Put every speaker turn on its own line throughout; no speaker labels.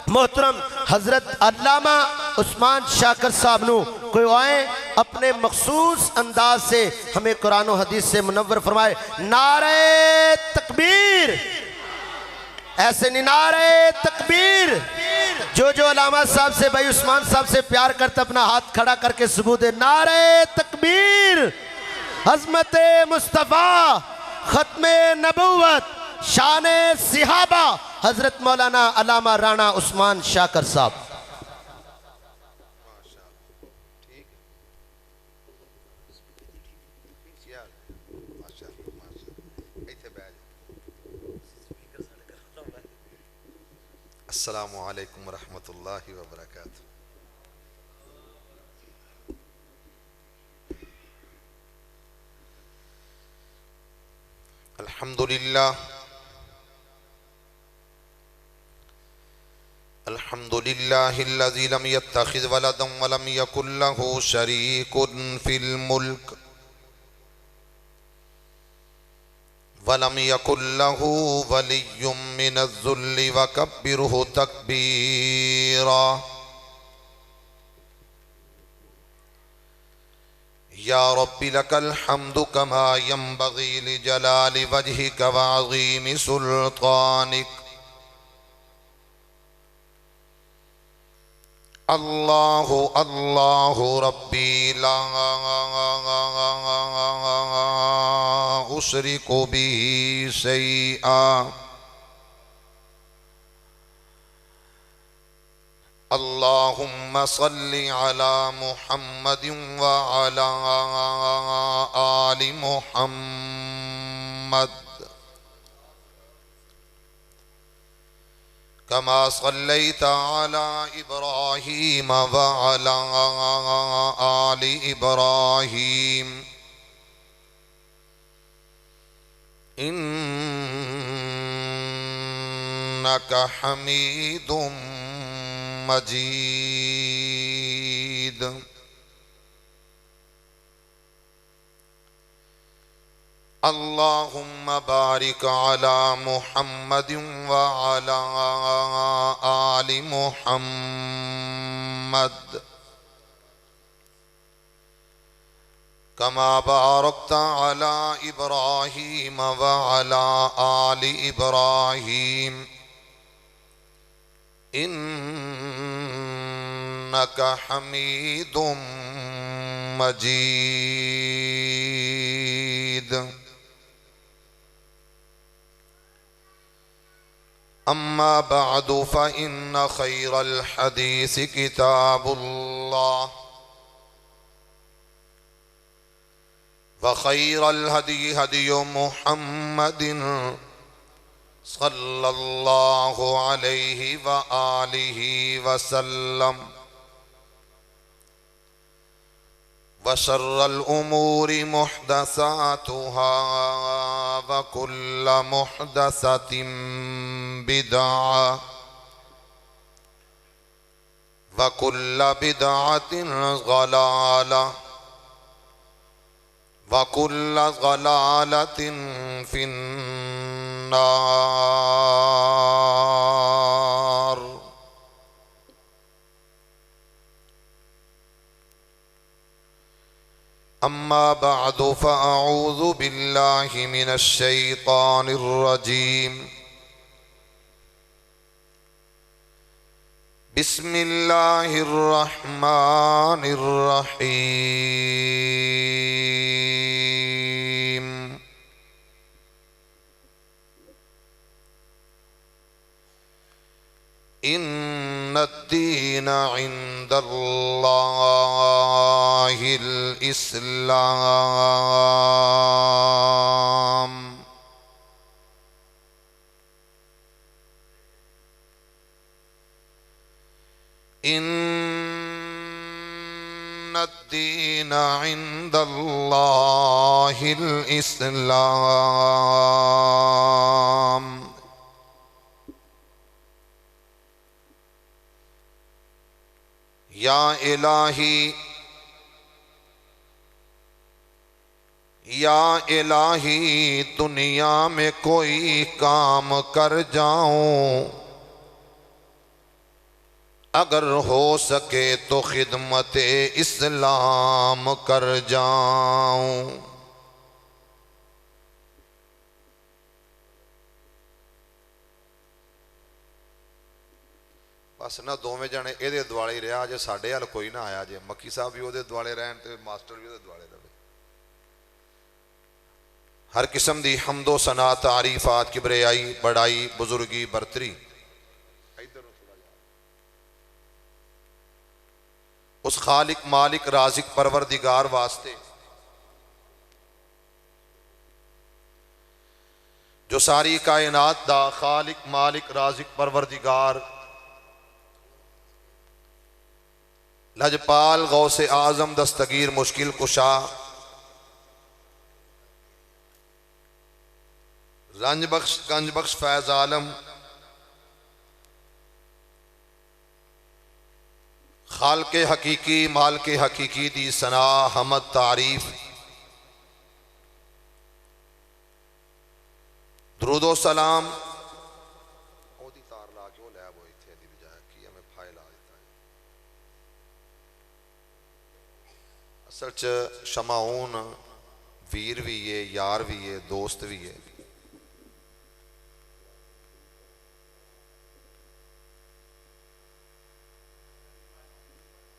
محترم حضرت علامہ عثمان شاکر صاحب نو کوئی آئیں اپنے مخصوص انداز سے ہمیں قرآن و حدیث سے منور فرمائے۔ نعرہ تکبیر، ایسے نہیں، نعرہ تکبیر۔ جو علامہ صاحب سے، بھائی عثمان صاحب سے پیار کرتا اپنا ہاتھ کھڑا کر کے ثبوت دے۔ نعرہ تکبیر، عظمت مصطفیٰ، ختم نبوت، شان صحابہ، حضرت مولانا علامہ رانا عثمان شاکر صاحب۔
السلام علیکم ورحمۃ اللہ وبرکاتہ۔ الحمدللہ الحمدللہ الذی لم يتخذ ولدا ولم يكن له شریک فی الملک وَلَمْ يَكُنْ لَهُ وَلِيٌّ مِّنَ الذُّلِّ وَكَبِّرْهُ تَكْبِيرًا۔ یا رب لك الحمد كما ينبغي لجلال وجهك وعظيم سلطانك۔ اللہ اللہ ربی لا اشرک به شیئا۔ اللہم صل علی محمد وعلی آل محمد کما صلیت علی ابراہیم وعلی آل ابراہیم انک حمید مجید۔ اللہم بارک علی محمد وعلی آل محمد کما بارکت علی ابراہیم وعلی آل ابراہیم انک حمید مجید۔ اما بعد فإن خیر الحدیث کتاب اللہ وخیر الہدی ہدی محمد صلی اللہ علیہ وآلہ وسلم وشر الامور محدثاتها وكل محدثة بدعة وكل بدعة ضلالة وكل ضلالة في النار۔ اما بعد فاعوذ باللہ من الشیطان الرجیم۔ بسم اللہ الرحمن الرحیم۔ ان الدین عند اللہ الاسلام۔ ان الدین عند اللہ الاسلام۔ یا الہی یا الہی دنیا میں کوئی کام کر جاؤں اگر ہو سکے تو خدمت اسلام کر جاؤں۔ بس نہ دوویں جنے یہ دوالے ہی رہا جے، ساڈے ہل کوئی نہ آیا جے، مکی صاحب بھی وہ دوالے رہن تے ماسٹر بھی وہ دوالے رہے۔ ہر قسم دی حمد و ثنا تعریفات کبریائی بڑائی بزرگی برتری اس خالق مالک رازق پروردگار واسطے جو ساری کائنات دا خالق مالک رازق پروردگار لجپال غوث اعظم دستگیر مشکل کشا رنج بخش گنج بخش فیض عالم خالق حقیقی مالک حقیقی دی ثنا حمد تعریف درود و سلام اصل چ شمعون ویر بھی ہے یار بھی ہے دوست بھی ہے۔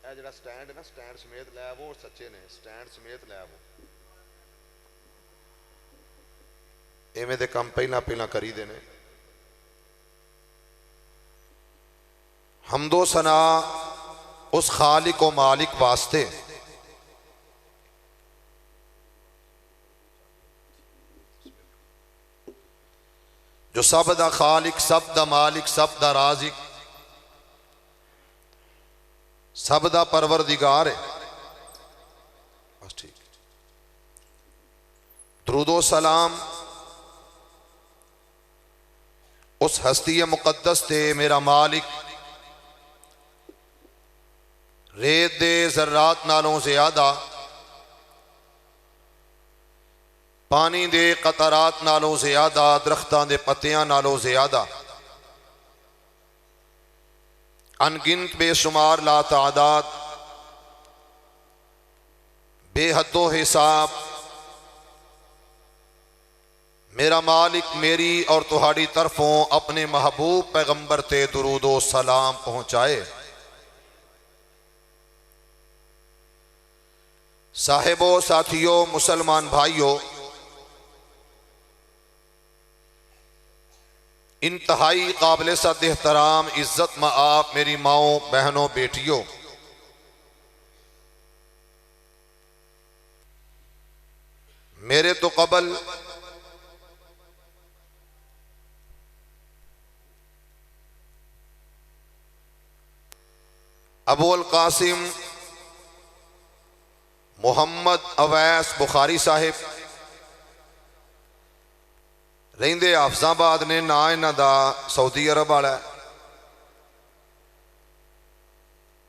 اے جڑا سٹینڈ ہے نا سٹینڈ سمیت لے وہ سچے نے، سٹینڈ سمیت لے وہ ایویں دے کم پہلا کری دے نے۔ حمد و ثنا اس خالق و مالک واسطے جو سب دا خالق سب دا مالک سب دا رازق سب دا پروردگار ہے۔ بس ٹھیک، درود و سلام اس ہستی مقدس تے میرا مالک ریت دے ذرات نالوں زیادہ پانی دے قطرات نالوں زیادہ درختان دے پتیاں نالوں زیادہ انگنت بے شمار لا تعداد بے حد و حساب میرا مالک میری اور تہاڑی طرفوں اپنے محبوب پیغمبر تے درود و سلام پہنچائے۔ صاحبوں ساتھیوں مسلمان بھائیوں، انتہائی قابل صد احترام عزت مآب میری ماؤں بہنوں بیٹیوں، میرے تو قبل ابو القاسم محمد اویس بخاری صاحب رہندے حافظ آباد نے، نا انہاں دا سعودی عرب والا ہے۔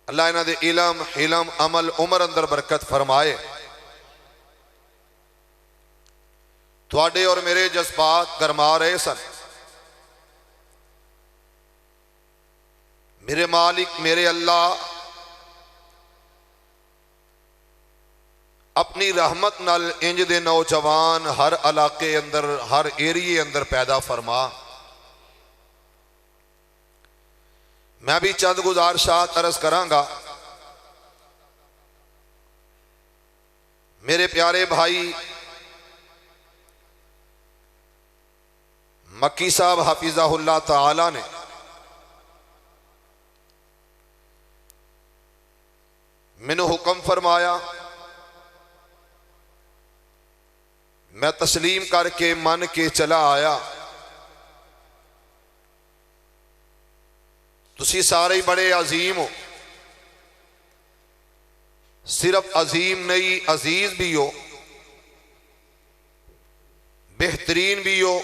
اللہ انہاں دے علم حلم عمل عمر اندر برکت فرمائے۔ تواڈے اور میرے جذبات گرما رہے سن۔ میرے مالک میرے اللہ اپنی رحمت نال انج دے نوجوان ہر علاقے اندر ہر ایریے اندر پیدا فرما۔ میں بھی چند گزارشات عرض کراں گا۔ میرے پیارے بھائی مکی صاحب حفظہ اللہ تعالی نے مینوں حکم فرمایا، میں تسلیم کر کے من کے چلا آیا۔ تسی سارے ہی بڑے عظیم ہو، صرف عظیم نہیں عزیز بھی ہو، بہترین بھی ہو،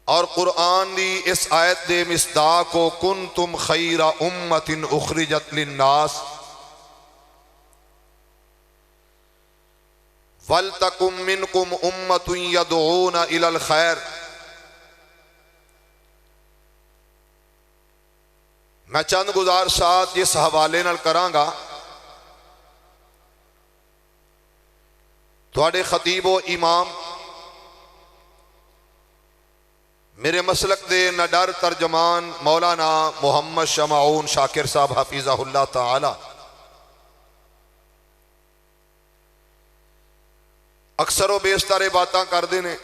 اور قرآن دی اس آیت دے مصداق کو کنتم خیر امت اخرجت للناس وَلْتَكُمْ مِنْكُمْ أُمَّةٌ يَدْعُونَ إِلَى الْخَيْرِ میں چند گزارشات اس حوالے نال کراں گا. تواڈے خطیب و امام میرے مسلک دے نڈر ترجمان مولانا محمد شمعون شاکر صاحب حفیظہ اللہ تعالی اکثر و بیشتر یہ باتاں کردے نے.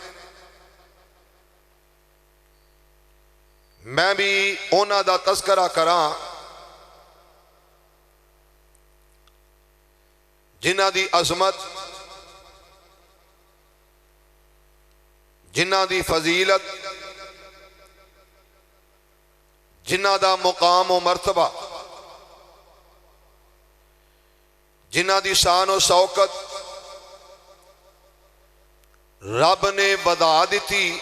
میں بھی اونا دا تذکرہ کراں جنہ دی عظمت، جنہ دی فضیلت، جنہ دا مقام و مرتبہ، جنہ دی شان و شوکت رب نے بدا دیتی،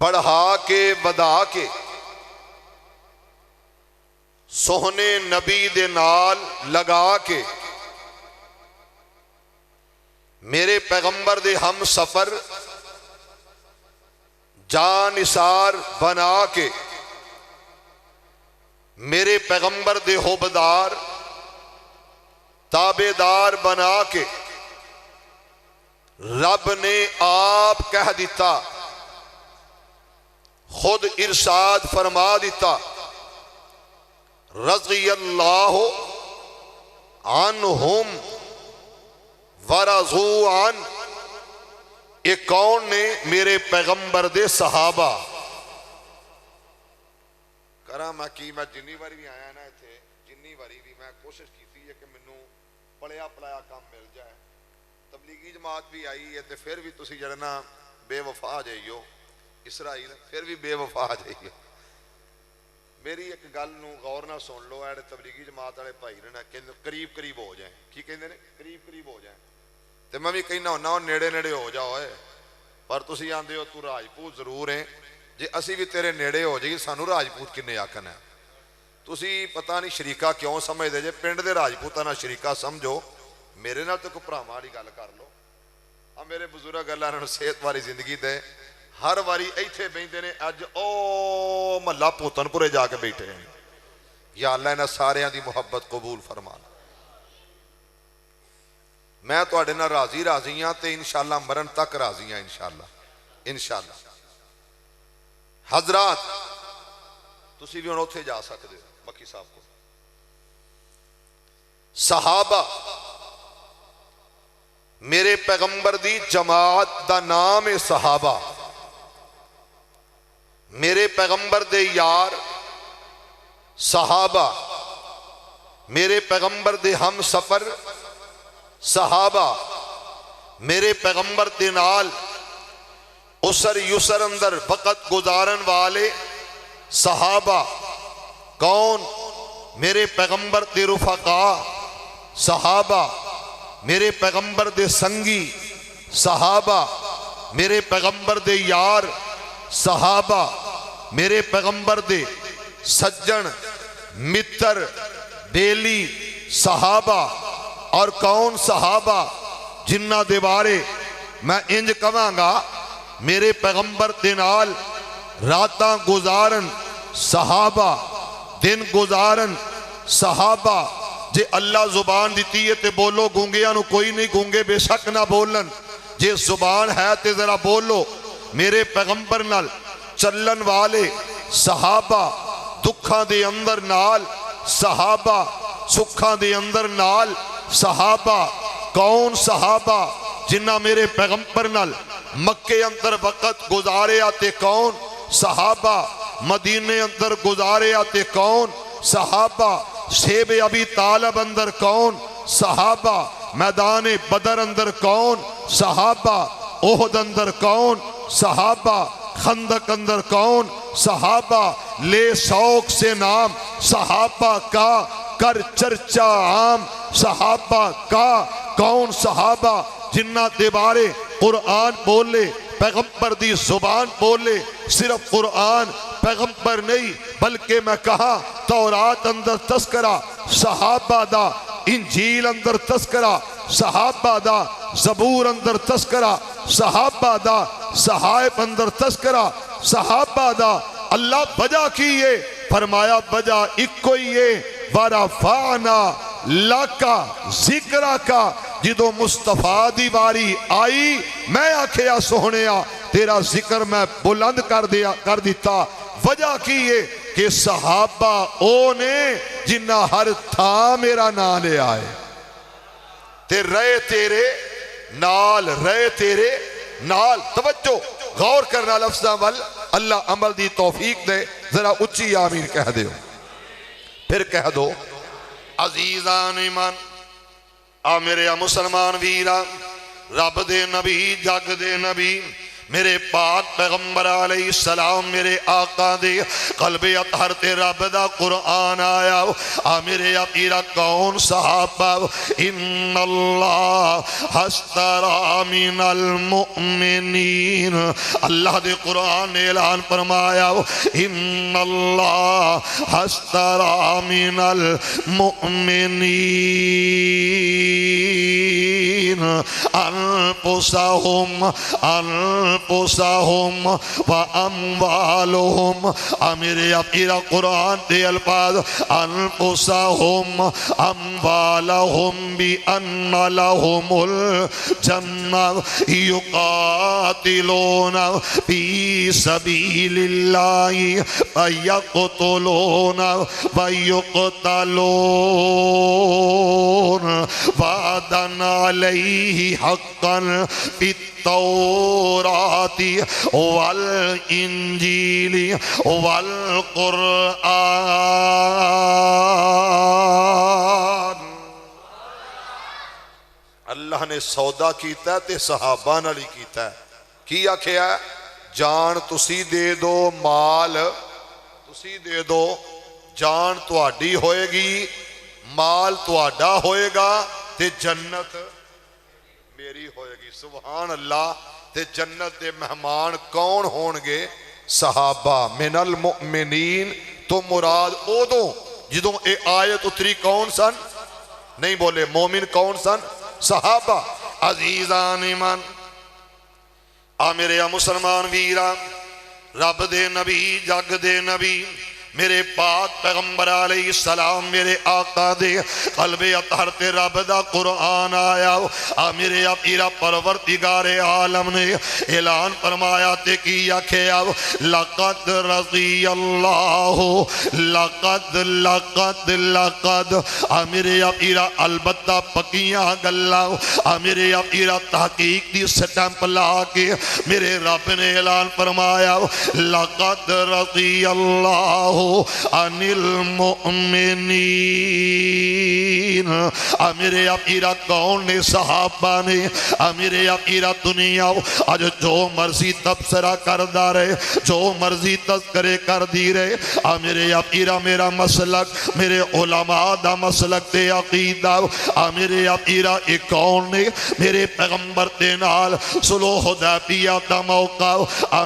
بڑھا کے بدا کے سوہنے نبی دے نال لگا کے میرے پیغمبر دے ہم سفر جان نثار بنا کے میرے پیغمبر دے حوبدار تابعدار بنا کے رب نے آپ کہہ دیتا، خود ارشاد فرما دیتا، رضی اللہ عنہم ورضوا عنہ. یہ کون نے؟ میرے پیغمبر دے صحابہ. کراں میں کی میں جنی باری بھی آیا نا ایتھے، جنی باری بھی میں کوشش کی ہے کہ مینوں پڑھیا پڑھایا کام مل جائے. تبلیغی جماعت بھی آئی ہے تے پھر بھی تسی جڑنا بے وفا جائیو، اسرائیل پھر بھی بے وفا جائیو. میری ایک گل نو غور نہ سن لو. ایڑے تبلیغی جماعت والے بھائی نے کہندے قریب قریب ہو جائیں. کی کہندے نے؟ قریب قریب ہو جائیں. تے میں بھی کہنا ہونا نیڑے نیڑے ہو جاؤ ہے، پر تسی آندے ہو تو راجپوت ضرور ہیں. جے اسی بھی تیرے نیڑے ہو جائے سانو راجپوت کنے آکھن ہے؟ تسی پتہ نہیں شریکہ کیوں سمجھ دے جے پنڈ دے راجپوتاں نہ شریکہ سمجھو. میرے نال تو کوئی بھراواں والی گل کر لو. میرے بزرگ اللہ انہاں نوں صحت والی زندگی دے. ہر واری ایتھے بیٹھے نے، اج او محلہ پوتن پورے جا کے بیٹھے ہیں. یا اللہ انہاں ساریاں دی محبت قبول فرما. میں تواڈے نال راضی راضی ہاں تے انشاءاللہ مرن تک راضی ہاں انشاءاللہ. حضرات تسی بھی ہن اوتھے جا سکدے ہو مکی صاحب کو. صحابہ میرے پیغمبر دی جماعت دا نام ہے صحابہ. میرے پیغمبر دے یار صحابہ، میرے پیغمبر دے ہم سفر صحابہ، میرے پیغمبر دے نال اسر یسر اندر وقت گزارن والے صحابہ. کون؟ میرے پیغمبر دے رفقا صحابہ، میرے پیغمبر دے سنگی صحابہ، میرے پیغمبر دے یار صحابہ، میرے پیغمبر دے سجن متر بیلی صحابہ. اور کون صحابہ جنہ دے بارے میں انج کہاں گا میرے پیغمبر دے نال راتاں گزارن صحابہ، دن گزارن صحابہ. جے اللہ زبان دیتی ہے تے بولو، گونگیاں نو کوئی نہیں، گونگے بے شک نہ بولن. جے زبان ہے تے ذرا بولو. میرے پیغمبر نال چلن والے صحابہ، دکھاں دے اندر نال صحابہ، سکھاں دے اندر نال صحابہ. کون صحابہ جنہ میرے پیغمبر نال مکے اندر وقت گزارے آتے؟ کون صحابہ مدینے اندر گزارے آتے؟ کون صحابہ شیب ابی طالب اندر؟ کون صحابہ میدان بدر اندر؟ کون صحابہ احد اندر؟ کون صحابہ خندق اندر؟ کون صحابہ لے شوق سے نام صحابہ کا کر چرچا عام صحابہ کا؟ کون صحابہ جنہ دے بارے قرآن بولے، پیغمبر دی زبان بولے؟ صرف قرآن پیغمبر نہیں بلکہ میں کہا تورات اندر تذکرہ صحابہ دا، انجیل اندر تذکرہ صحابہ دا، زبور اندر تذکرہ صحابہ دا، صحائف اندر تذکرہ صحابہ دا، اللہ وجہ کیے فرمایا وجہ ایک کوئی ہے ورفعنا لکا ذکرہ کا جدو مصطفیٰ دی واری آئی میں آکھیا سہنیا تیرا ذکر میں بلند کر دیتا وجہ کیے کہ صحابہ او نے جنہ ہر تھا میرا نام لے آئے تے رہے تیرے نال توجہ غور کرنا لفظاں وال اللہ عمل دی توفیق دے ذرا اچھی آمین کہہ دے پھر کہہ دو عزیزان ایمان آ میرے مسلمان ویرا رب دے نبی جگ دے نبی میرے پاک پیغمبر علیہ السلام میرے آقا دے قلب اطہر تے رب دا قرآن آیا آ میرے اپیرا کون صحابہ ان اللہ اشترى من المؤمنین اللہ دے قرآن نے اعلان فرمایا ان اللہ اشترى من المؤمنین انفسهم واموالهم میرے اپیرا قرآن دے الفاظ انفسهم اموالهم بان لهم الجنہ یقاتلون فی سبیل اللہ فیقتلون ویقتلون وعدا علیہ حقا فی التوراۃ والانجیل والقرآن اللہ نے سودا کیتا ہے تے صحابہ نالی کیتا ہے کی آکھیا ہے جان تسی دے دو مال تسی دے دو جان تواڈی ہوئے گی مال تواڈا ہوئے گا تے جنت میری ہوئے گی سبحان اللہ تے جنت دے مہمان کون ہونگے صحابہ من المؤمنین تو مراد او دو جدوں اے آیت اتری کون سن نہیں بولے مومن کون سن صحابہ عزیزان ایمان آ میرے مسلمان ویرا رب دے نبی جگ دے نبی میرے پاک پیغمبر علیہ السلام میرے آقا دے قلب اطہر تے رب دا قرآن آیا میرے اپیرا پروردگار عالم نے اعلان فرمایا تے کیا کھیا لقد رضی اللہ لقد میرے اپیرا البتہ پکیاں گلا میرے اپیرا تحقیق دی سٹیمپ لا کے میرے رب نے اعلان فرمایا لقد رضی اللہ عن المؤمنین میرے اپیرا کون نے صحابہ نے میرے اپیرا دنیا آج جو مرضی تبصرہ کردہ رہے جو مرضی تذکرے کر دی رہے میرے اپیرا میرا مسلک میرے علماء دا مسلک تے عقیدہ میرے اپیرا ایک کون نے میرے پیغمبر تے نال صلح حدیبیہ دا موقع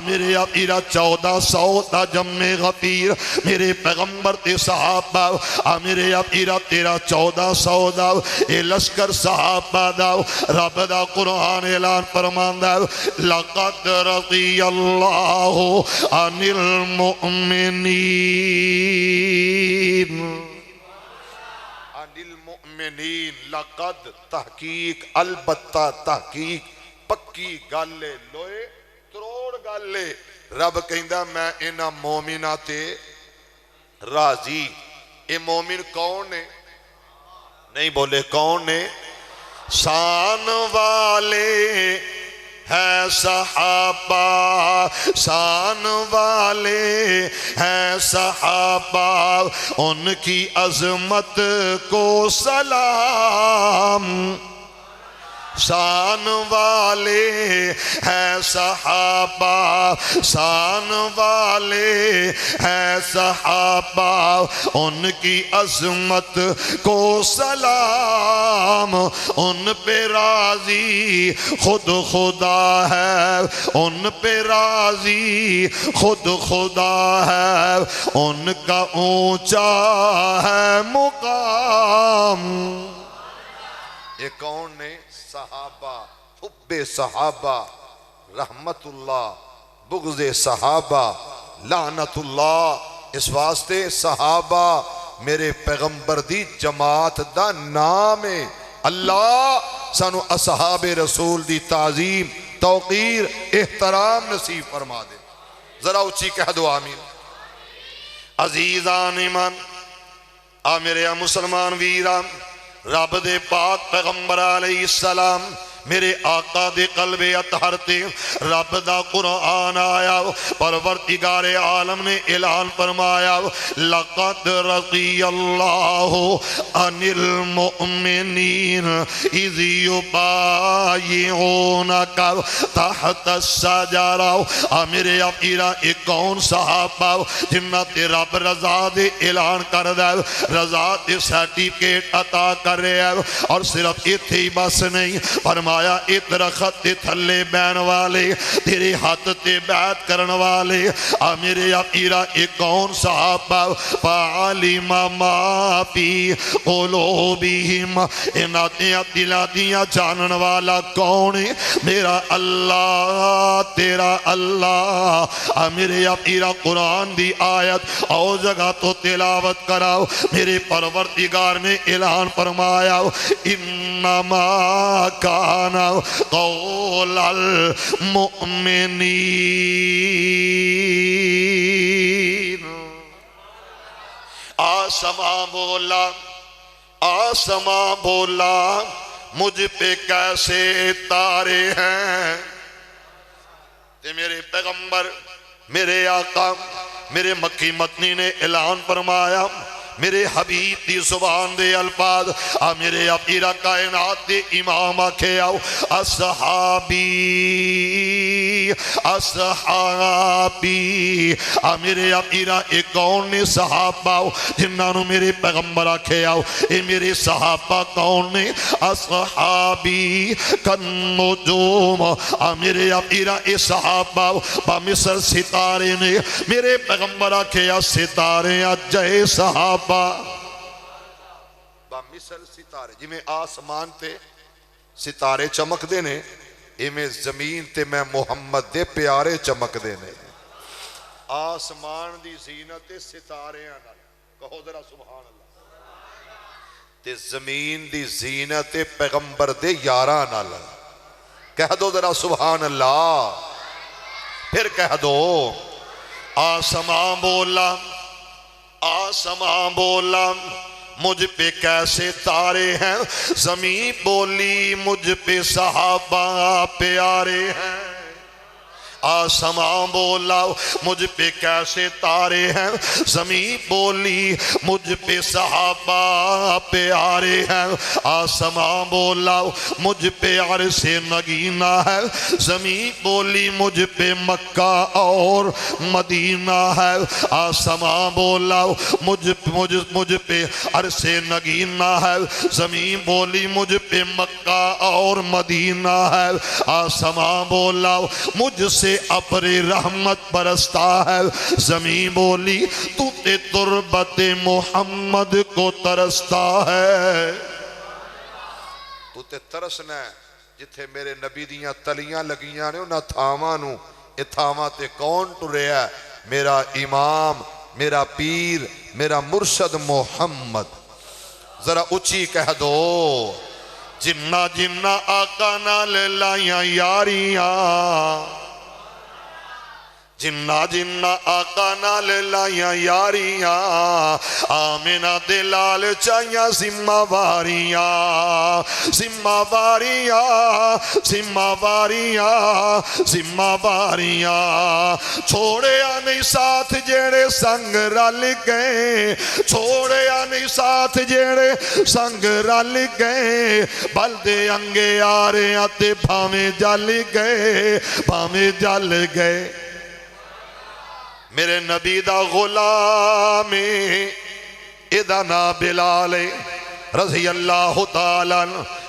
میرے اپیرا 1400 دا جمع غفیر میرے پیغمبر تے صحابہ میرے اپیرا 1300 دا اے لشکر صحابہ دا رب دا قرآن اعلان فرماندا لقد رضی اللہ عن المؤمنین لقد تحقیق البتہ تحقیق پکی گالے لوئے تروڑ گالے رب کہندا میں انہاں مومنہ تے راضی اے مومن کون نے نہیں بولے کون نے شان والے ہیں صحابہ شان والے ہیں صحابہ ان کی عظمت کو سلام شان والے ہیں صحابہ شان والے ہیں صحابہ ان کی عظمت کو سلام ان پہ راضی خود خدا ہے ان پہ راضی خود خدا ہے ان کا اونچا ہے مقام یہ کون نے صحابہ حب صحابہ رحمت اللہ بغض صحابہ لعنت اللہ، اس واسطے صحابہ میرے پیغمبر دی جماعت دا نام ہے۔ اللہ سانو اصحاب رسول دی تعظیم، توقیر، احترام نصیب فرما دے۔ ذرا اچھی کہہ دو آمین۔ عزیزان ایمان، آ میرے مسلمان ویران، رب دے پاک پیغمبر علیہ السلام میرے آقا دے قلب اطہر تے رب دا قرآن آیا، پروردگار عالم نے اعلان فرمایا لقد رضی اللہ عن المؤمنین اذ یبایعونک تحت الشجرہ۔ میرے اپیرا ایک کون صحابہ جنہ تے رب رضا دے اعلان کر دے، رضا دے سرٹیفکیٹ عطا کر رہے ہیں، اور صرف اتھے ہی بس نہیں فرمایا اے درخت تے تھلے بین والے، تیرے ہاتھ تے بیعت کرن والے، میرے اپیرا ایک کون صحابہ فعلم ما فی قلوبہم، اناتیاں دلاتیاں جانن والا کون ہے؟ میرا اللہ، تیرا اللہ۔ میرے اپیرا قرآن دی آیت اور جگہ تو تلاوت کراؤ، میرے پروردگار نے اعلان فرمایا انما کان قول المؤمنین۔ آسمان بولا، آسمان بولا مجھ پہ کیسے تارے ہیں۔ تے میرے پیغمبر، میرے آقا، میرے مکی مدنی نے اعلان فرمایا، میرے حبیب دی زبان دے الفاظ، میرے اپیرا کائنات دے امام آکھے آؤ اصحابی اصحابی۔ میرے اپیرا ایک کون نے صحابہ جنہاں میرے پیغمبر آکھے آؤ اے میرے صحابہ کون نے؟ اصحابی کالنجوم۔ میرے اپیرا اے صحابہ بمثل ستارے نے، میرے پیغمبر آکھے آؤ ستارے جے صحابہ بمثل ستارے، جی میں آسمان تے ستارے چمک دے نے، اے میں زمین تے میں محمد دے پیارے چمک دے نے۔ آسمان دی زینت ستارے آنا، کہو ذرا سبحان اللہ، تے زمین دی زینت پیغمبر دے یاران آنا، کہہ دو ذرا سبحان اللہ، پھر کہہ دو آسمان بولا، آسمان بولا مجھ پہ کیسے تارے ہیں، زمین بولی مجھ پہ صحابہ پیارے ہیں۔ آسمان بولا مجھ پہ کیسے تارے ہیں، زمین بولی مجھ پہ صحابہ پیارے ہیں۔ آسمان بولا مجھ پہ عرش نگینہ ہے، زمین بولی مجھ پہ مکہ اور مدینہ ہے۔ آسمان بولا مجھ پہ عرش نگینہ ہے، زمین بولی مجھ پہ مکہ اور مدینہ ہے۔ آسمان بولا مجھ سے ابر رحمت برستا ہے، زمین بولی تو تے تربت محمد کو ترستا ہے۔ تو تے ترسنا ہے جتھے میرے نبی دیاں تلیاں لگیاں نے انہاں تھاواں نو، اے تھاواں تے کون ٹرے ہے؟ میرا امام، میرا پیر، میرا مرشد محمد۔ ذرا اچھی کہہ دو جنہ جنہ آقا نال لائیاں یاریاں، جنہ جنہ آقا نال لائیاں یاریاں، آمینہ دلال چاہیاں ذمہ واریاں، ذمہ واریاں، ذمہ واریاں، ذمہ واریاں۔ چھوڑے نہیں ساتھ جیڑے سنگ رل گئے، چھوڑے نہیں ساتھ جیڑے سنگ رل گئے، بلدے انگے آرے آتے بھامے جل گئے، بھامے جل گئے۔ میرے نبی دا غلام ادا نا بلال رضی اللہ تعالیٰ،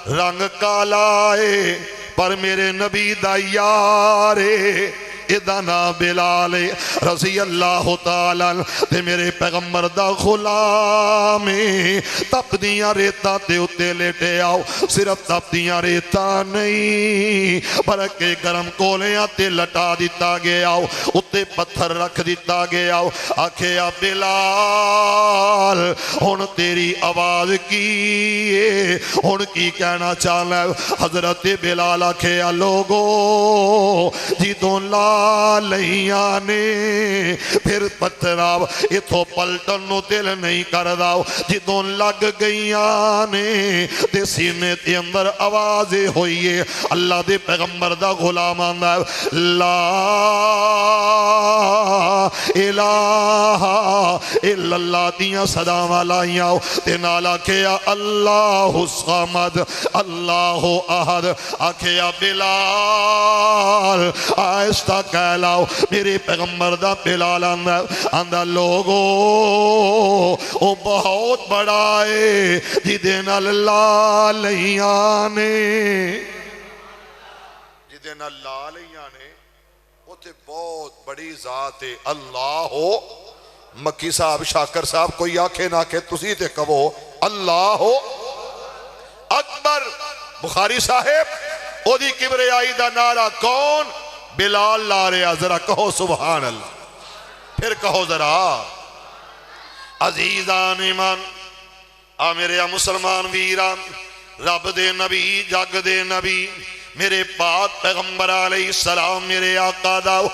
رنگ کالائے پر میرے نبی دا یارے، ادا نا بلال رضی اللہ تعالیٰ تے میرے پیغمبر دا غلام تپدیاں ریتاں تے اتے لیٹے آؤ صرف تپدیاں ریتاں نہیں بلکہ گرم کولیاں تے لٹا دیتا گیا اتے پتھر رکھ دیتا گیا آکھے یا بلال ہن تیری آواز کی ہن کی کہنا چاہنا ہے حضرت بلال آکھے یا لوگو جدوں لا لیاں نے پھر پتھر آو اتھو پلٹن نو دل نہیں کر داؤ جدوں لگ گئیاں نے تے سینے تے اندر آوازیں ہوئیے اللہ دے پیغمبر دا غلام آندہ ہے لا الہ الا اللہ دیاں صداواں لائیاں تے نالا کیا اللہ الصمد اللہ احد آکھیا بلال آہستہ کہلاؤ میرے پیغمبر دا بلال آندہ لوگو او بہت بڑا ہے جدین اللہ لیانے جدین اللہ لیانے وہ تے بہت بڑی ذات ہے اللہ ہو مکی صاحب شاکر صاحب کوئی آنکھیں نہ کہ تسی تے کہو اللہ ہو اکبر بخاری صاحب او دی کبریائی دا نعرہ کون بلال لا رہا ذرا کہو سبحان اللہ پھر کہو ذرا عزیزان ایمان میرے مسلمان ویران رب دے نبی جگ دے نبی میرے پاک پیغمبر علیہ السلام میرے آقا داؤ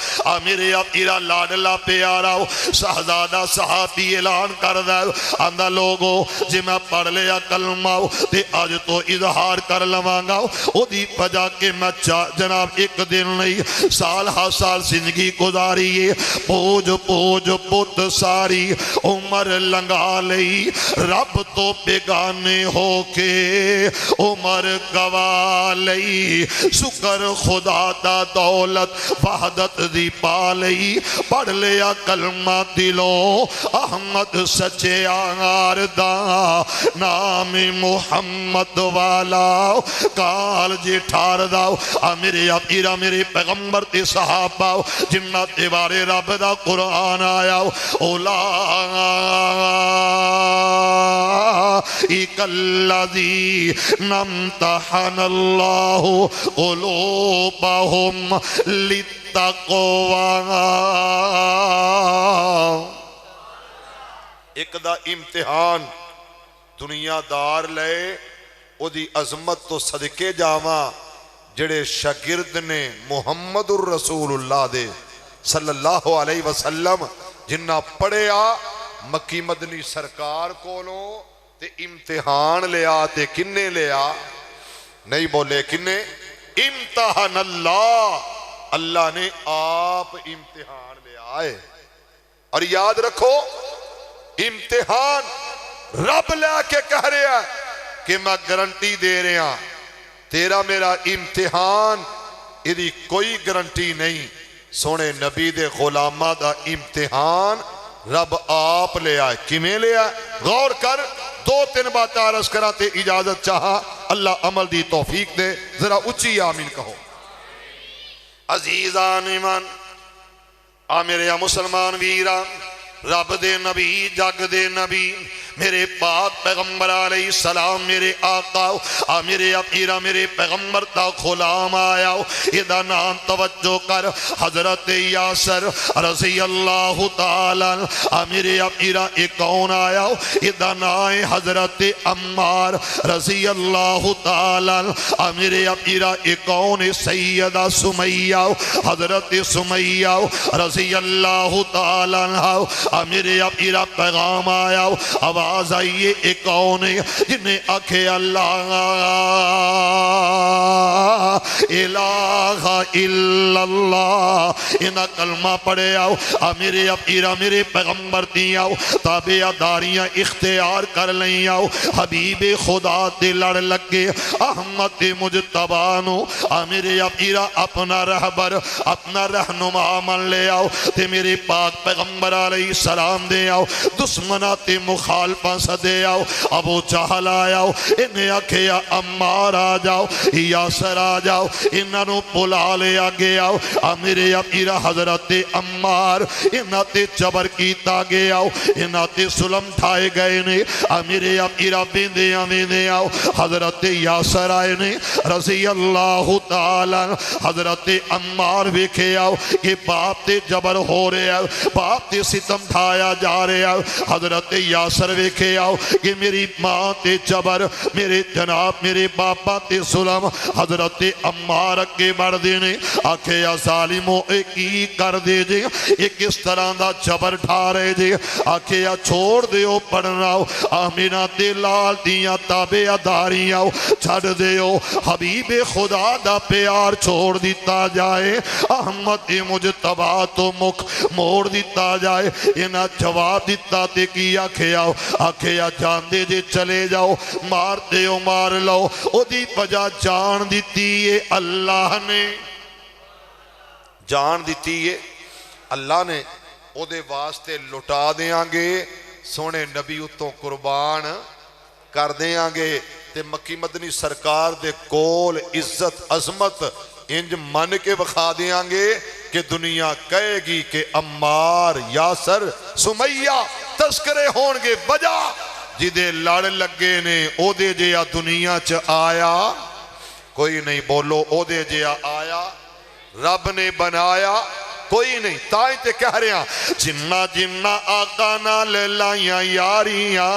میرے اپیرا لاڈلا پیاراؤ شہزادہ صحابی اعلان کر داؤ آندہ لوگو جی میں پڑھ لیا کلماؤ تے آج تو اظہار کر لوانگاؤ او دی پجا کے میں جناب ایک دن نہیں سال ہا سال زندگی گزاریے پوج پوج پت ساری عمر لنگا لئی رب تو بیگانے ہو کے عمر گوا لئی شکر خدا دا دولت وحدت دی پالی پڑھ لیا کلمہ دلوں احمد سچے آنگار دا نام محمد والا کال جی ٹھار داؤ میرے اپیرا میرے پیغمبر تے صحابہ جنہ تیوارے رب دا قرآن آیا اولائک الذی نمتحن اللہ قلوبہم للتقوی ایک دا امتحان دنیا دار لے او دی عظمت تو صدقے جاواں جڑے شاگرد نے محمد الرسول اللہ دے صلی اللہ علیہ وسلم جنہ پڑھے مکی مدنی سرکار کولوں تے امتحان لیا تے کنے لیا نہیں بولے کنے امتحان اللہ نے آپ امتحان لے آئے اور یاد رکھو امتحان رب لے کے کہہ رہا ہے کہ میں گارنٹی دے رہا تیرا میرا امتحان ادھی کوئی گارنٹی نہیں سونے نبی دے غلامہ دا امتحان رب آپ لے آئے کیویں لے آئے غور کر دو تین بات عرض کراتے اجازت چاہا اللہ عمل دی توفیق دے ذرا اچھی آمین کہو عزیزان ایمان میرے مسلمان ویران رب دے نبی جگ دے نبی میرے پاک پیغمبر علیہ السلام میرے آقا میرے اپیرا میرے پیغمبر تا غلام آیا ادا نام توجہ کر حضرت یاسر رضی اللہ تعالیٰ میرے اپیرا ایک کون آیا ادا نام حضرت عمار رضی اللہ تعالیٰ میرے اپیرا ایک کون سیدہ سمیہ حضرت سمیہ رضی اللہ تعالیٰ میرے اپیرا پیغام آیا آواز آئیے ایک کون ہے جنہیں آکھے اللہ الہ الا اللہ انہا کلمہ پڑھے آؤ میرے اپیرا میرے پیغمبر دی آؤ تابعہ داریاں اختیار کر لیں آؤ حبیب خدا تے لڑ لگے احمد مجتبانو میرے اپیرا اپنا رہبر اپنا رہنما من لے آؤ تے میرے پاک پیغمبر علیہ السلام دے آؤ دشمنات مخالف وال پاس دے آؤ ابو جہل آیا انہیں آکھیا عمار آ جاؤ یاسر آ جاؤ انہاں نو بلا لیا گیا میرے اپیرا حضرت عمار انہاں تے جبر کیتا گیا انہاں تے ظلم ٹھائے گئے نے میرے اپیرا بیندیاں آؤ حضرت یاسر آئے نے رضی اللہ تعالیٰ حضرت عمار ویکھے آؤ کہ باپ تے جبر ہو رہے آؤ باپ تے ستم ٹھایا جا رہے آؤ حضرت یاسر ویکھے آؤ کہ میری ماں تے جبر میرے جناب میرے باپا تے ظلم حضرت عمار اگے بڑھ دینے آکھے یا ظالموں ایک ہی کر دے جے ایک اس طرح دا جبر ٹھا رہے جے آکھے یا چھوڑ دیو پڑھنا آمینہ دے لال دیاں تابع اداریاں چھڑ دیو حبیب خدا دا پیار چھوڑ دیتا جائے احمد مجتبہ تو مکھ موڑ دیتا جائے انہا جواب دیتا تے کی آکھے یا جان دے جے چلے جاؤ مار دیو مار لو او دی وجہ جان دیتی ہے اللہ نے جان دیتی ہے اللہ نے او دے واسطے لٹا دیاں گے سونے نبی اتوں قربان کر دیاں گے تے مکی مدنی سرکار دے کول عزت عظمت انج من کے بخا دیاں گے کہ دنیا کہے گی کہ عمار یاسر سمیہ تذکرے ہون گے وجہ جدے لڑ لگے نے او دے جیا دنیا چ آیا کوئی نہیں بولو او دے جیا آیا رب نے بنایا کوئی نہیں تائیں تے کہہ رہے ہیں جنہ جنہ آقا نال لائیاں یاریاں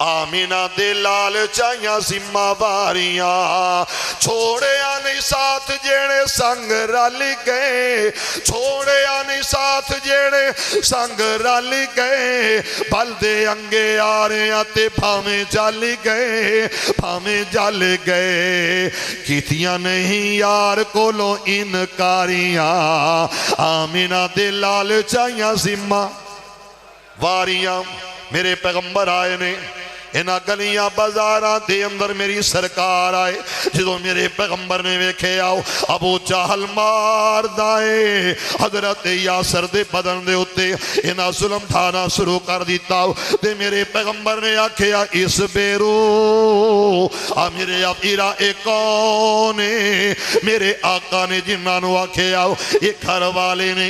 آمینہ دے لال چاہیاں ذمہ واریاں چھوڑے آنے ساتھ جیڑے سنگ رل گئے چھوڑے آنے ساتھ جیڑے سنگ رل گئے بلدے انگے آرے تے بھامیں جل گئے بھامیں جل گئے کیتیاں نہیں یار کولو انکاریاں آمینہ دے لال چاہیاں ذمہ واریاں میرے پیغمبر آئے نے انہاں گلیاں بازاراں دے اندر میری سرکار آئے جدو میرے پیغمبر نے ویکھے آؤ ابو جہل مار دائے حضرت یاسر دے بدن دے ہوتے انہاں ظلم ٹھانا شروع کر دیتا دے میرے پیغمبر نے آکھیا اس بیرو میرے اپیرا ایک کونے میرے آقا نے جنہاں نو آکھیا ایک گھر والے نے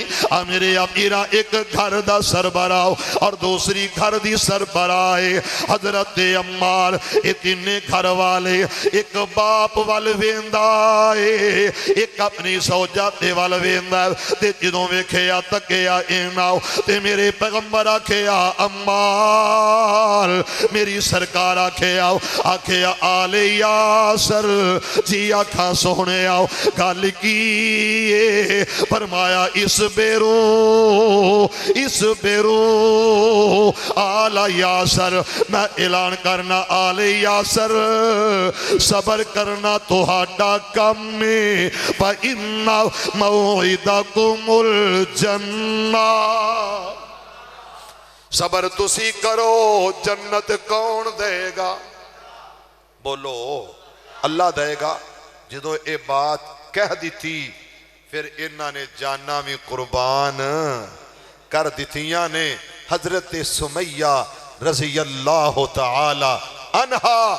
میرے اپیرا ایک گھر دا سربراہ اور دوسری گھر دی سربراہ حضرت عمار اتنے گھر والے ایک باپ والویندہ ایک اپنی سوجاتے والویندہ تے جدوں ویکھیا تکیا ایناؤ تے میرے پیغمبر آکھیا عمار میری سرکار آکھیا آل یاسر جی آکھا سونے آؤ گل کی فرمایا اس بیرو آل یاسر میں اعلان کرنا آل یاسر صبر کرنا توہاڈا کم میں فَإِنَّ مَوْعِدَكُمُ الْجَنَّةِ صبر تسی کرو جنت کون دے گا بولو اللہ دے گا جدو اے بات کہہ دیتی پھر انہاں نے جانا بھی قربان کر دیتیاں نے حضرت سمیہ رضی اللہ تعالی عنہا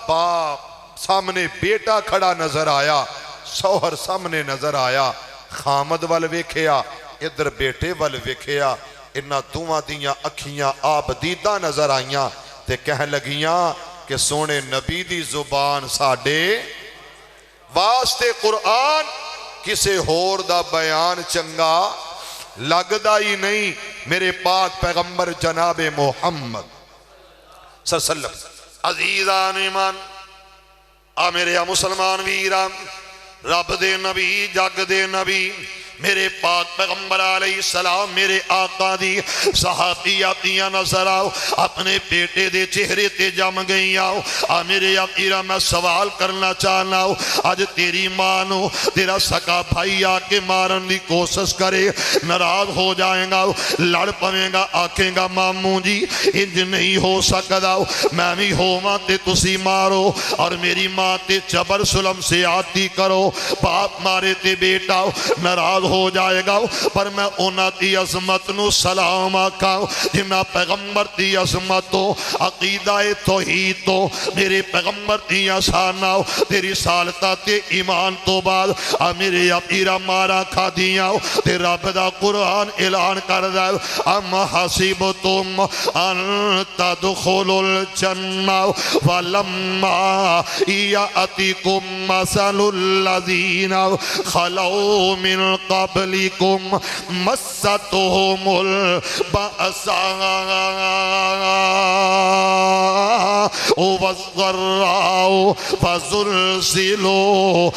باپ سامنے بیٹا کھڑا نظر آیا سوہر سامنے نظر آیا خامد وال ویکھیا ادھر بیٹے وال ویکھیا انہاں دوواں دیاں اکھیاں آب دیدہ نظر آئیاں تے کہہ لگیاں کہ سونے نبی دی زبان ساڑے واسطے قرآن کسے ہور دا بیان چنگا لگدا ہی نہیں میرے پاک پیغمبر جناب محمد صلی اللہ علیہ وسلم عزیزان ایمان میرے مسلمان ویران رب دے نبی جگ دے نبی میرے پاک پیغمبر علیہ السلام میرے آقا دی صحابیاتیاں نظر آؤ اپنے بیٹے دے چہرے تے جم گئی آؤ میرے آقیرہ میں سوال کرنا چاہنا ہوں آج تیری مانو تیرا سکا بھائی آکے مارن دی کوشش کرے ناراض ہو جائیں گا لڑ پویں گا آکھیں گا ماموں جی انج نہیں ہو سکدا میں بھی ہو ماں تے تسی مارو اور میری ماں تے جبر ظلم سے آتی کرو باپ مارے تے بیٹا ناراض ہو جائے گا پر میں اونا دی عظمت نو سلام آکھا جنہ پیغمبر دی عظمت تو عقیدہ توحید تو میرے پیغمبر دی آساناو تیری سالتہ تے ایمان تو بعد میرے اپیرہ مارا کھا دیا تے رب دا قرآن اعلان کر دے ام حسبتم ان تدخلوا الجنہ ولما یاتکم مثل الذین خلو من قبلکم مستهم البأساء والضراء فزلزلوا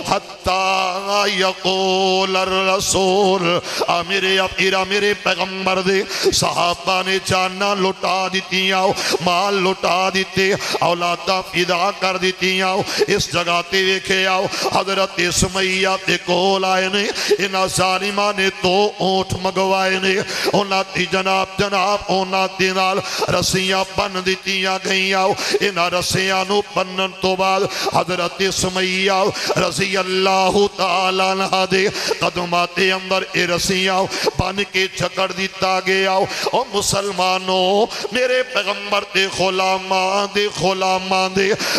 حتی یقول الرسول میرے پیغمبر دے صحابہ نے جانا لٹا دیتیاں مال لٹا دیتے اولادہ فدا کر دیتیاں اس جگہ تے ویکھے آؤ حضرت سمیہ تے کول آئے نے انہاں ظالمہ نے تو اونٹ مگوائے نے انہاں تی جناب انہاں تی نال رسیاں بن دیتیاں گئیں آؤ انہاں رسیاں نو بنن تو بعد حضرت سمیہ رضی اللہ تعالیٰ عنہ دے قدمات اندر اے رسیاں بن کے چھکڑ دیتا گیا او مسلمانوں میرے پیغمبر دے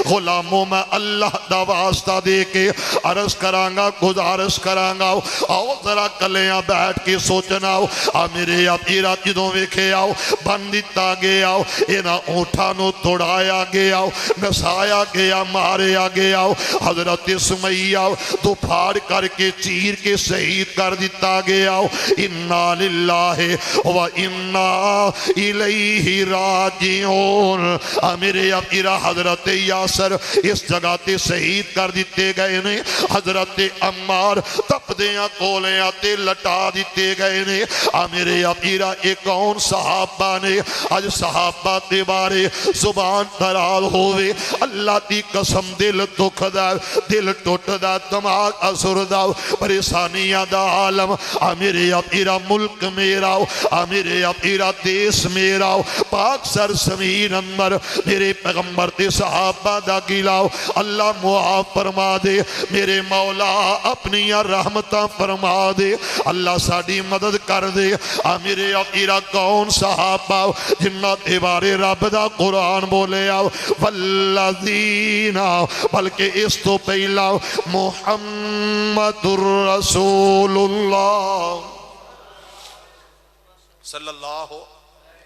غلاموں میں اللہ دا واسطہ دے کے عرض کرانگا گزارش کرانگا آؤ ذرا کلیاں بیٹھ کے سوچنا میرے اپیرہ جدوں ویکھے آؤ بن دیتا گیا اینا اونٹھانوں توڑایا گیا نسایا گیا ماریا گیا حضرت سمیہ تو پھاڑ کر کے چیر کے شہید کر دیتا گیا انا للہ و انا الیہ راجعون میرے اپیرہ حضرت یاسر اس جگہ تے شہید کر دیتے گئے نے حضرت عمار تپدیاں کولیاں تے لٹا دیتے گئے نے میرے اپیرہ ایک کون صحابہ نے آج صحابہ تے بارے زبان دراز ہوئے اللہ دی قسم دل دکھ دا دل ٹوٹ دا دماغ اثر دا پریشانیاں دا عالم میرے اپیرہ ملک میرا میرے اپیرہ دیس میرا پاک سر زمین اندر میرے پیغمبر تے صحابہ دا گلاو اللہ معاف فرما دے میرے مولا اپنی رحمتہ فرما دے اللہ ساڑی مدد کر دے میرے اپیرہ کون صحابہ جنہ دے بارے رب دا قرآن بولے آؤ والذین بلکہ اس تو پہلا محمد الرسول اللہ صلی اللہ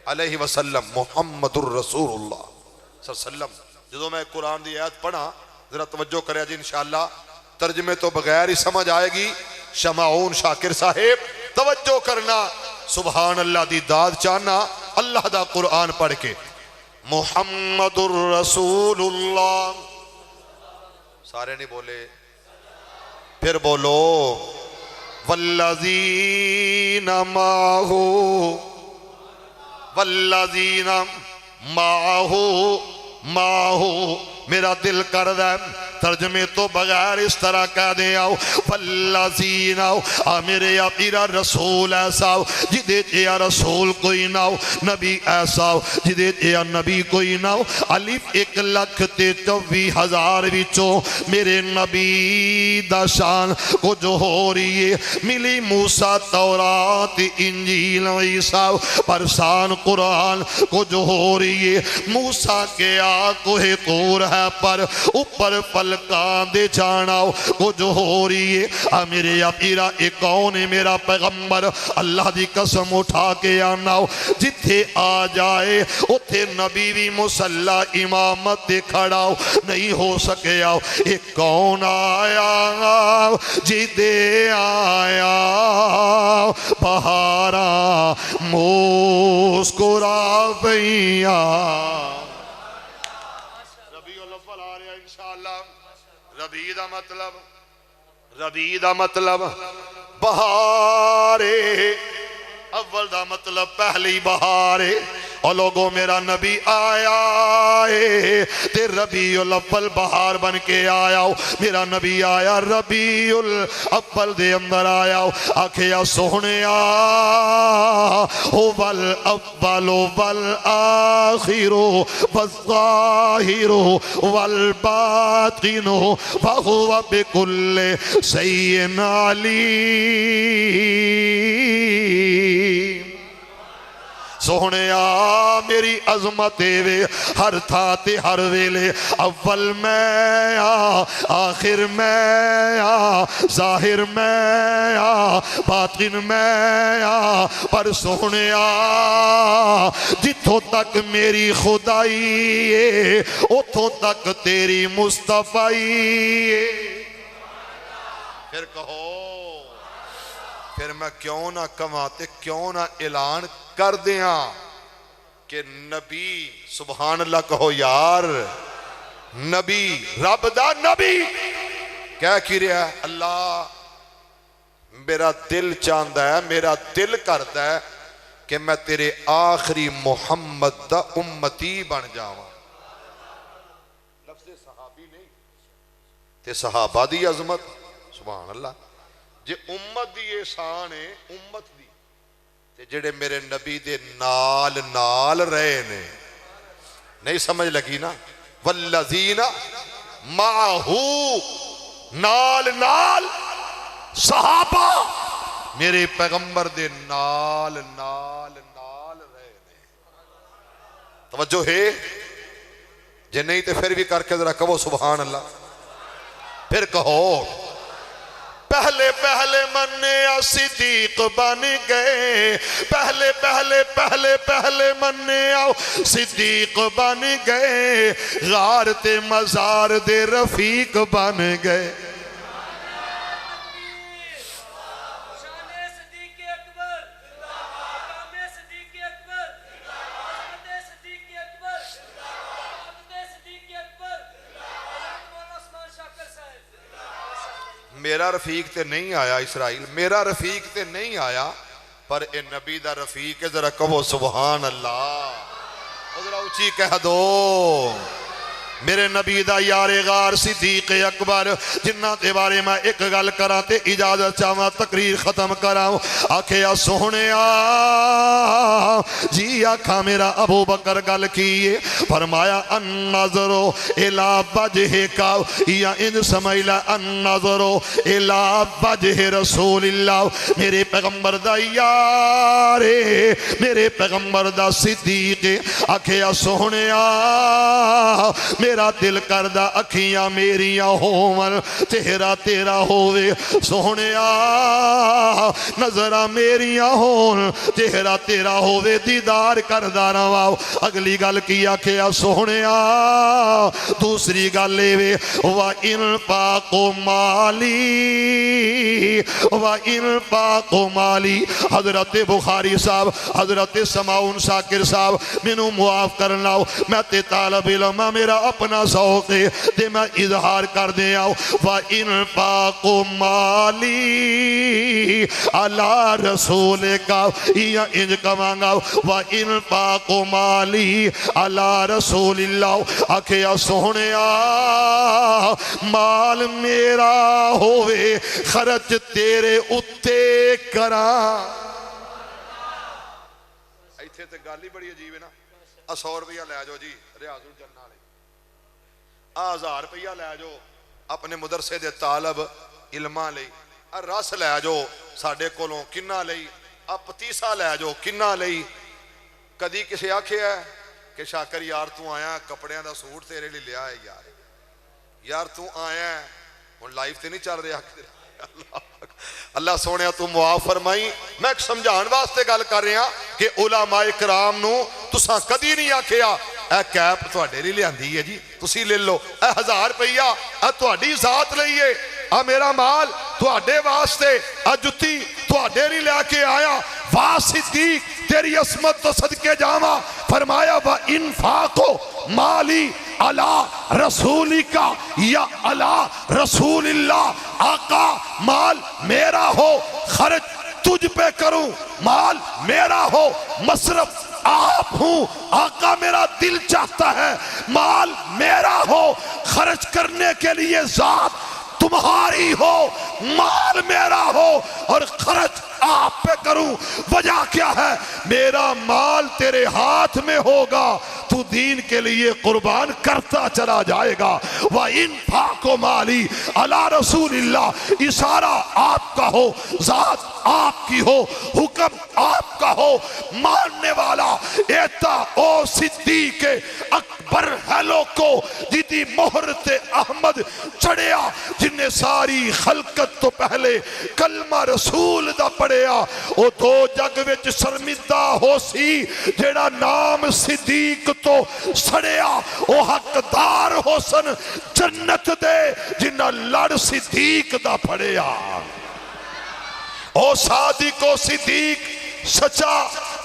علیہ وسلم محمد الرسول اللہ صلی اللہ علیہ وسلم جدو میں قرآن دی آیت پڑھا ذرا توجہ کرے جی انشاءاللہ ترجمے تو بغیر ہی سمجھ آئے گی شمعون شاکر صاحب توجہ کرنا سبحان اللہ دی داد چاہنا اللہ دا قرآن پڑھ کے محمد الرسول اللہ سارے نہیں بولے پھر بولو والذین معہو والذین معہو میرا دل کر دے ترجمے تو بغیر اس طرح کہہ دے آؤ والذین میرے اپیرہ رسول ایسا جدے جیا رسول کوئی ناؤ نبی ایسا جدے جیا نبی کوئی ناؤ علیف 1,24,000 وچوں میرے نبی دا شان کو جو ہو رہی ہے ملی موسیٰ تورات انجیل عیسیٰ پرسان قرآن کو جو ہو رہی ہے موسیٰ کے آنکھوں طور ہے پر اوپر فلکان دے جاناؤ کو جو ہو رہی ہے میرے اپیرہ ایک کون ہے میرا پیغمبر اللہ دی قسم اٹھا کے آناؤ جتھے آ جائے اتھے نبی بھی مسلح امامت دے کھڑاؤ نہیں ہو سکے آؤ ایک کون آیا جدے آیا بہارا مسکرا بھیا ربی دا مطلب بہارے اول دا مطلب پہلی بہارے اور لوگوں میرا نبی آیا ہے تے ربیع الاول بہار بن کے آیا ہو، میرا نبی آیا ربیع الاول دے اندر آیا ہو، آکھیا سونیا هو الاول والآخر والظاہر والباطن وهو بكل شيء علیم۔ سونیا میری عظمت وے ہر تھا تے ہر ویلے، اول میں آخر میں ظاہر میں باطن میں، پر سونیا جتھوں تک میری خدائی ہے اتھوں تک تیری مصطفیٰ ہے۔ پھر کہو، پھر میں کیوں نہ کماتے کیوں نہ اعلان کر دیاں کہ نبی، سبحان اللہ کہو یار، نبی رب دا نبی کہہ کی رہا ہے، اللہ میرا دل چاہتا ہے، میرا دل کرتا ہے کہ میں تیرے آخری محمد دا امتی بن جاواں۔ لفظ صحابی نہیں تے صحابہ دی عظمت، سبحان اللہ، جے امت دی احسان ہے امت دی، تے جڑے میرے نبی دے نال نال رہے نے، نہیں سمجھ لگی نا، والذین معہو، نال نال صحابہ میرے پیغمبر دے نال نال نال رہے نے۔ توجہ ہے جے نہیں تے پھر بھی کر کے ذرا کہو سبحان اللہ، پھر کہو پہلے پہلے منیا صدیق بن گئے، پہلے پہلے پہلے پہلے منیا صدیق بن گئے، غار تے مزار دے رفیق بن گئے۔ میرا رفیق تے نہیں آیا اسرائیل، میرا رفیق تے نہیں آیا، پر اے نبی دا رفیق ہے، ذرا کہو سبحان اللہ، ذرا اونچی کہہ دو، میرے نبی دا یار غار صدیق اکبر، جنہ دے بارے میں ایک گل کراں تے اجازت چاہواں تقریر ختم کراں۔ آکھیا سونیا جی آکھا میرا ابو بکر گل کیے، فرمایا النظر الی وجہک، یا ان سمیلا النظر الی وجہ رسول اللہ، میرے پیغمبر دا یار میرے پیغمبر دا صدیق، آکھیا سونیا میرا دل کردہ اکھیاں میریاں ہون، چہرہ تیرا ہوئے سونیا، نظرہ میریاں ہون، چہرہ تیرا ہوئے، دیدار کردہ رواؤ۔ اگلی گل کیا کیا سونیا، دوسری گل لے وَإِنْفَاقُ مَالِي وَإِنْفَاقُ مَالِي، حضرت بخاری صاحب، حضرت سماؤن شاکر صاحب منو معاف کرنا، میں تے طالب علم میرا اپنا ذوق دے میں اظہار کر دے آؤ۔ وَإِنْفَاقُ مَالِي عَلَى رَسُولِكَ، یا انج کمانگا وَإِنْفَاقُ مَالِي عَلَى رَسُولِ اللَّهِ، آکھیا سونیا مال میرا ہوئے خرچ تیرے اتے کراں۔ ایتھے تے گالی بڑی عجیب ہے نا، 100 روپیہ لے جاؤ جی ریاض الجنہ لے، 1000 روپیہ لے جاؤ اپنے مدرسے دے طالب علماں لئی، رس لے جاؤ ساڑھے کولوں کنہ لئی، پتیسا لے جاؤ کنہ لئی۔ کدی کسے آکھے ہے کہ شاکر یار تو آیا کپڑیاں دا سوٹ تیرے لئے لیا ہے، یار تو آیا ہے ہن لائف تے نہیں چل رہا، اللہ سونے تو معاف فرمائی۔ میں ایک سمجھان واسطے گل کر رہا کہ علماء کرام نو تساں کدی نہیں آکھیا اے کیپ تواڈے لئی لیاندی ہے جی تسی لے لو، اے 1000 روپیہ اے تواڈی ذات لئیے، اے میرا مال تواڈے واسطے، اے جتی تواڈے لئی لے کے آیا۔ واہ صدیق تیری عصمت تو صدقے جاواں، فرمایا وَإِنْفَاقُ مَالِي عَلَى رَسُولِكَ، یا عَلَى رسول اللہ، آقا مال میرا ہو خرچ تجھ پہ کروں، مال میرا ہو مصرف آپ ہوں آقا میرا دل چاہتا ہے مال میرا ہو خرچ کرنے کے لیے ذات تمہاری ہو مال میرا ہو اور خرچ آپ پہ کروں وجہ کیا ہے میرا مال تیرے ہاتھ میں ہوگا تو دین کے لیے قربان کرتا چلا جائے گا وَإِنْفَاقُ مَالِي عَلَى رسول اللہ اشارہ آپ کا ہو ذات آپ کی ہو حکم آپ کا ہو ماننے والا ایتا او صدیق اکبر ہیلو کو جدی مہرت احمد چڑھیا جنہیں ساری خلقت تو پہلے کلمہ رسول دا پڑھیا او دو جگ وچ شرمندہ ہو سی جیڑا نام صدیق تو سڑیا او حقدار ہو سن جنت دے جنہ لڑ صدیق دا پڑھیا او صادق و صدیق سچا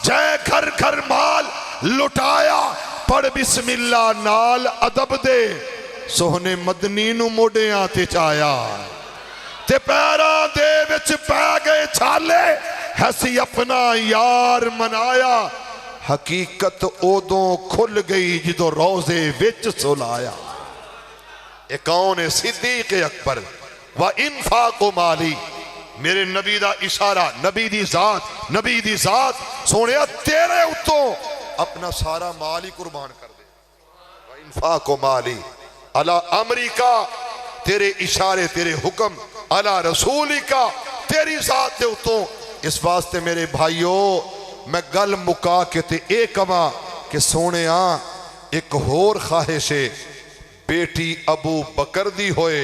جے گھر گھر مال لٹایا پڑھ بسم اللہ نال ادب دے سوہنے مدنی نو موڑیاں تے چایا تے پیراں دے وچ پہ گئے چھالے ہسی اپنا یار منایا حقیقت اودوں کھل گئی جدو روزے وچ سلایا اے کون ہے صدیق اکبر وَإِنْفَاقُ مَالِي میرے نبی دا اشارہ نبی دی ذات سونے تیرے اتوں اپنا سارا مال ہی قربان کر دے وَإِنْفَاقُ مَالِي عَلَى امریکہ تیرے اشارے تیرے حکم عَلَى رسولِکا تیری ذات دے اتوں اس واسطے میرے بھائیوں میں گل مکا کے تے ایک اما کہ سونے ایک ہور خواہش بیٹی ابو بکر دی ہوئے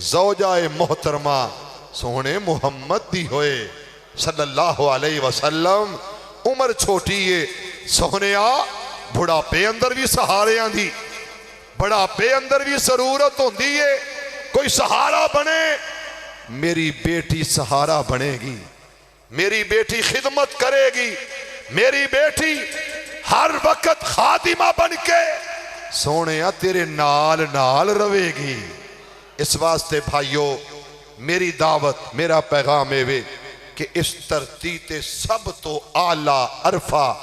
زوجہ محترمہ سونے محمد دی ہوئے صلی اللہ علیہ وسلم عمر چھوٹی ہے سونے بڑا پے اندر بھی سہارے دی بڑا پے اندر بھی ضرورت ہوندی ہے کوئی سہارا بنے میری بیٹی سہارا بنے گی میری بیٹی خدمت کرے گی میری بیٹی ہر وقت خادمہ بن کے سونے تیرے نال نال روے گی اس واسطے بھائیو میری دعوت میرا پیغام ہے کہ اس ترتیب سب تو اعلیٰ عرفہ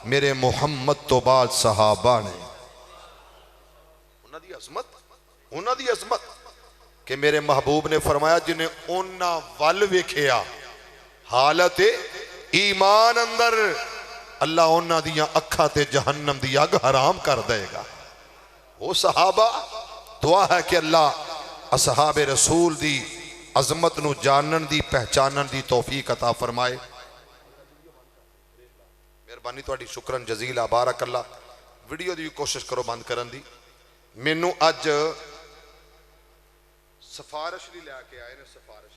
میرے محمد تو بعد صحابہ نے انہاں دی عظمت کہ میرے محبوب نے فرمایا جنہیں انہاں ول ویکھیا حالت ایمان اندر اللہ انہاں دیاں اکھاں تے جہنم دی اگ حرام کر دے گا وہ صحابہ دعا ہے کہ اللہ اصحاب رسول دی عظمت نو جانن دی پہچانن دی توفیق عطا فرمائے مہربانی تواڈی شکرن جزیلا بارک اللہ ویڈیو دی کوشش کرو بند کرن دی مینوں اج سفارش لی لے کے آئے نے سفارش